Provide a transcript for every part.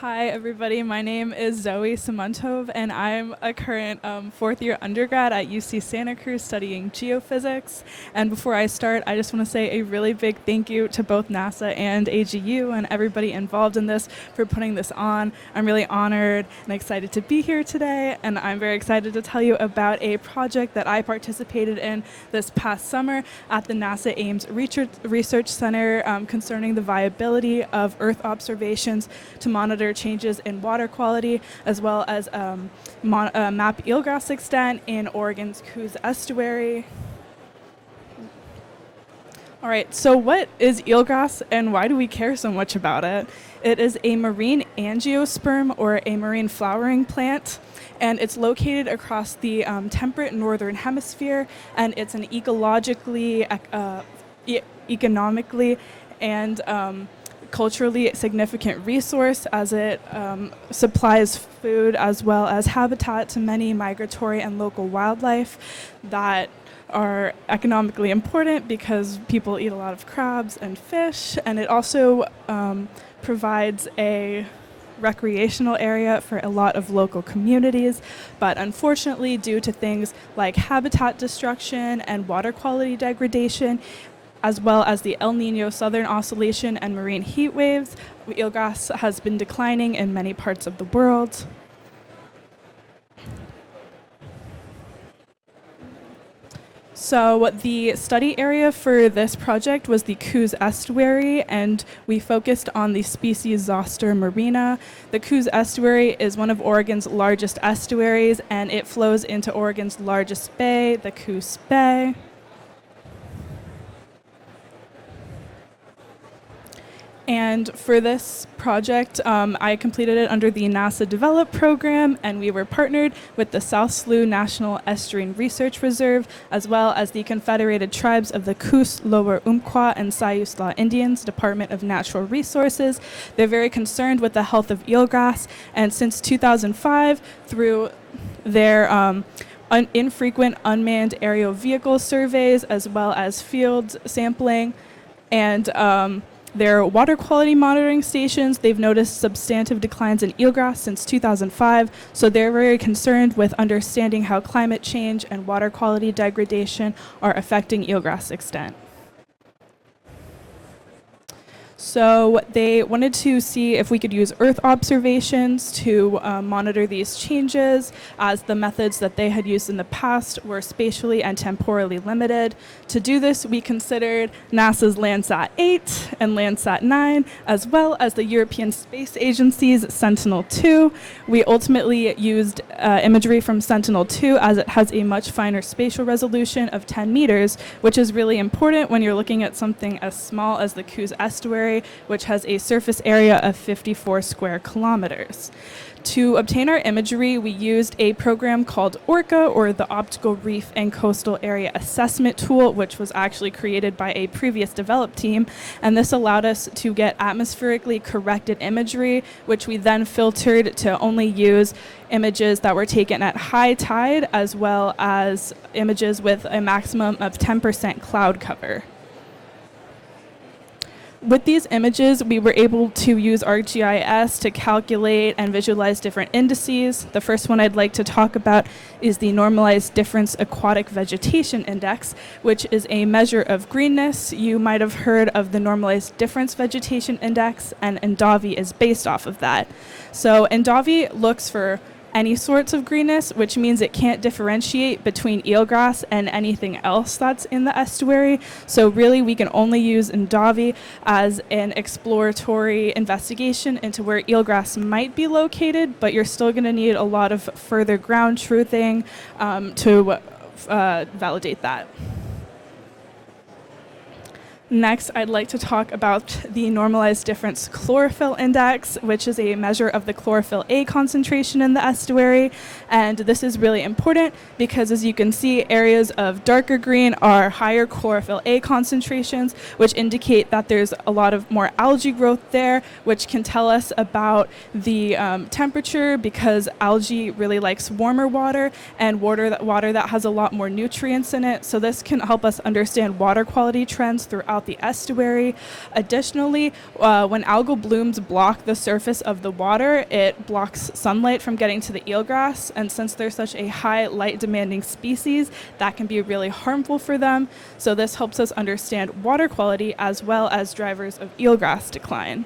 Hi, everybody. My name is Zoë Siman-Tov, and I'm a current fourth-year undergrad at UC Santa Cruz studying geophysics. And before I start, I just want to say a really big thank you to both NASA and AGU and everybody involved in this for putting this on. I'm really honored and excited to be here today, and I'm very excited to tell you about a project that I participated in this past summer at the NASA Ames Research Center concerning the viability of Earth observations to monitor changes in water quality, as well as map eelgrass extent in Oregon's Coos Estuary. All right, so what is eelgrass and why do we care so much about it? It is a marine angiosperm, or a marine flowering plant, and it's located across the temperate northern hemisphere, and it's an ecologically, economically, and culturally significant resource, as it supplies food as well as habitat to many migratory and local wildlife that are economically important because people eat a lot of crabs and fish, and it also provides a recreational area for a lot of local communities. But unfortunately, due to things like habitat destruction and water quality degradation, as well as the El Nino Southern Oscillation and marine heat waves, eelgrass has been declining in many parts of the world. So the study area for this project was the Coos Estuary, and we focused on the species Zoster marina. The Coos Estuary is one of Oregon's largest estuaries, and it flows into Oregon's largest bay, the Coos Bay. And for this project, I completed it under the NASA Develop program, and we were partnered with the South Slough National Estuarine Research Reserve, as well as the Confederated Tribes of the Coos, Lower Umpqua, and Siuslaw Indians Department of Natural Resources. They're very concerned with the health of eelgrass, and since 2005, through their infrequent unmanned aerial vehicle surveys, as well as field sampling, and their water quality monitoring stations, they've noticed substantive declines in eelgrass since 2005, so they're very concerned with understanding how climate change and water quality degradation are affecting eelgrass extent. So they wanted to see if we could use Earth observations to monitor these changes, as the methods that they had used in the past were spatially and temporally limited. To do this, we considered NASA's Landsat 8 and Landsat 9, as well as the European Space Agency's Sentinel-2. We ultimately used imagery from Sentinel-2, as it has a much finer spatial resolution of 10 meters, which is really important when you're looking at something as small as the Coos Estuary, which has a surface area of 54 square kilometers. To obtain our imagery, we used a program called ORCA, or the Optical Reef and Coastal Area Assessment Tool, which was actually created by a previous Develop team, and this allowed us to get atmospherically corrected imagery, which we then filtered to only use images that were taken at high tide, as well as images with a maximum of 10% cloud cover. With these images, we were able to use ArcGIS to calculate and visualize different indices. The first one I'd like to talk about is the Normalized Difference Aquatic Vegetation Index, which is a measure of greenness. You might have heard of the Normalized Difference Vegetation Index, and ENDAVI is based off of that. So ENDAVI looks for any sorts of greenness, which means it can't differentiate between eelgrass and anything else that's in the estuary. So really, we can only use ENDAVI as an exploratory investigation into where eelgrass might be located, but you're still going to need a lot of further ground truthing to validate that. Next, I'd like to talk about the Normalized Difference Chlorophyll Index, which is a measure of the chlorophyll A concentration in the estuary. And this is really important because, as you can see, areas of darker green are higher chlorophyll A concentrations, which indicate that there's a lot of more algae growth there, which can tell us about the temperature, because algae really likes warmer water and water that has a lot more nutrients in it. So this can help us understand water quality trends throughout throughout the estuary. Additionally, when algal blooms block the surface of the water, it blocks sunlight from getting to the eelgrass, and since they're such a high light-demanding species, that can be really harmful for them. So this helps us understand water quality as well as drivers of eelgrass decline.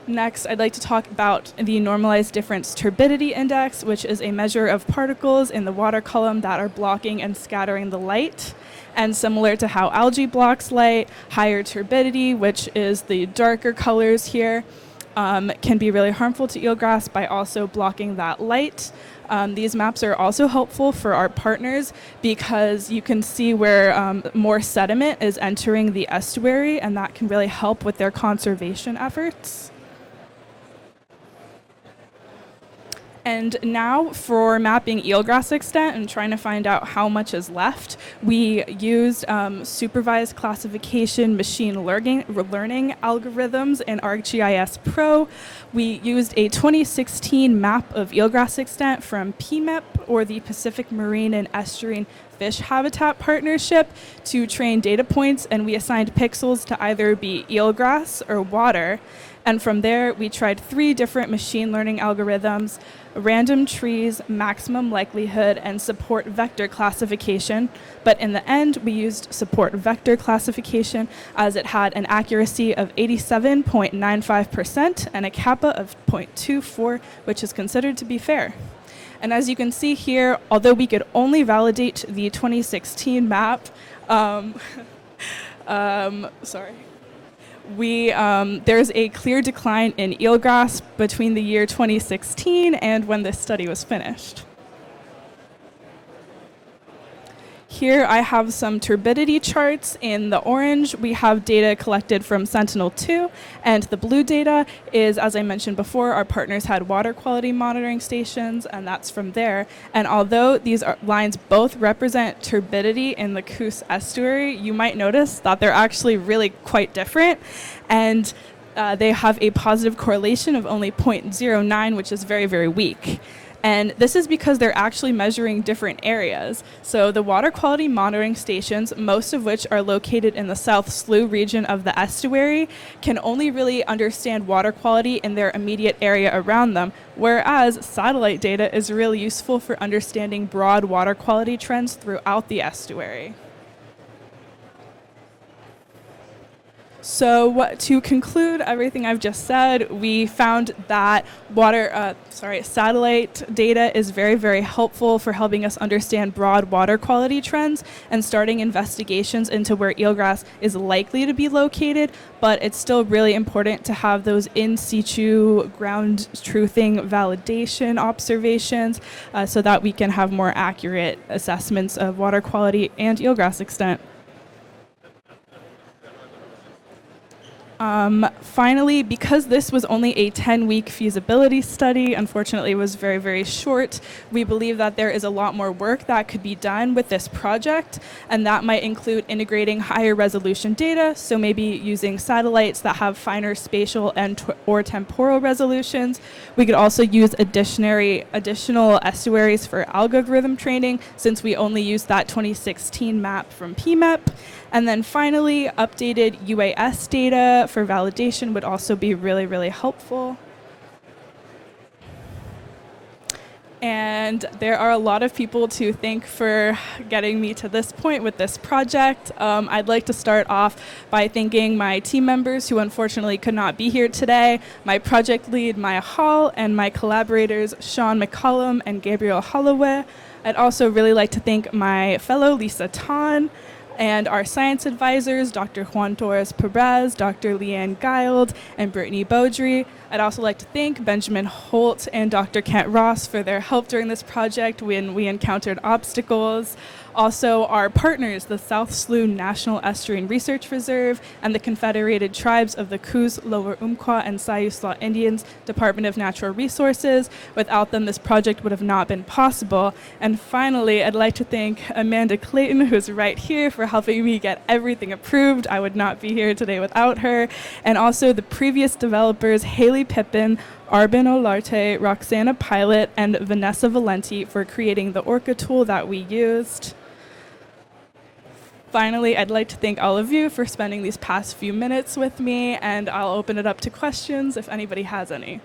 Next, I'd like to talk about the normalized difference turbidity index, which is a measure of particles in the water column that are blocking and scattering the light. And similar to how algae blocks light, higher turbidity, which is the darker colors here, can be really harmful to eelgrass by also blocking that light. These maps are also helpful for our partners because you can see where more sediment is entering the estuary, and that can really help with their conservation efforts. And now for mapping eelgrass extent and trying to find out how much is left, we used supervised classification machine learning algorithms in ArcGIS Pro. We used a 2016 map of eelgrass extent from PMEP, or the Pacific Marine and Estuarine Fish Habitat Partnership, to train data points, and we assigned pixels to either be eelgrass or water. And from there, we tried 3 different machine learning algorithms: random trees, maximum likelihood, and support vector classification. But in the end, we used support vector classification as it had an accuracy of 87.95% and a kappa of 0.24, which is considered to be fair. And as you can see here, although we could only validate the 2016 map, there's a clear decline in eelgrass between the year 2016 and when this study was finished. Here I have some turbidity charts. In the orange, we have data collected from Sentinel-2, and the blue data is, as I mentioned before, our partners had water quality monitoring stations, and that's from there. And although these lines both represent turbidity in the Coos estuary, you might notice that they're actually really quite different, and they have a positive correlation of only 0.09, which is very, very weak. And this is because they're actually measuring different areas. So the water quality monitoring stations, most of which are located in the South Slough region of the estuary, can only really understand water quality in their immediate area around them, whereas satellite data is really useful for understanding broad water quality trends throughout the estuary. So to conclude everything I've just said, we found that satellite data is very, very helpful for helping us understand broad water quality trends and starting investigations into where eelgrass is likely to be located, but it's still really important to have those in situ ground truthing validation observations so that we can have more accurate assessments of water quality and eelgrass extent. Finally, because this was only a 10-week feasibility study, unfortunately it was very, very short, we believe that there is a lot more work that could be done with this project, and that might include integrating higher resolution data, so maybe using satellites that have finer spatial and or temporal resolutions. We could also use additional estuaries for algorithm training, since we only used that 2016 map from PMEP. And then finally, updated UAS data for validation would also be really, really helpful. And there are a lot of people to thank for getting me to this point with this project. I'd like to start off by thanking my team members who unfortunately could not be here today, my project lead, Maya Hall, and my collaborators, Sean McCollum and Gabriel Holloway. I'd also really like to thank my fellow Lisa Tan, and our science advisors, Dr. Juan Torres Perez, Dr. Leanne Guild, and Brittany Beaudry. I'd also like to thank Benjamin Holt and Dr. Kent Ross for their help during this project when we encountered obstacles. Also, our partners, the South Slough National Estuarine Research Reserve and the Confederated Tribes of the Coos, Lower Umpqua, and Siuslaw Indians Department of Natural Resources. Without them, this project would have not been possible. And finally, I'd like to thank Amanda Clayton, who's right here, for helping me get everything approved. I would not be here today without her. And also the previous developers, Haley Pippin, Arbin Olarte, Roxana Pilot, and Vanessa Valenti for creating the Orca tool that we used. finally, I'd like to thank all of you for spending these past few minutes with me, and I'll open it up to questions if anybody has any.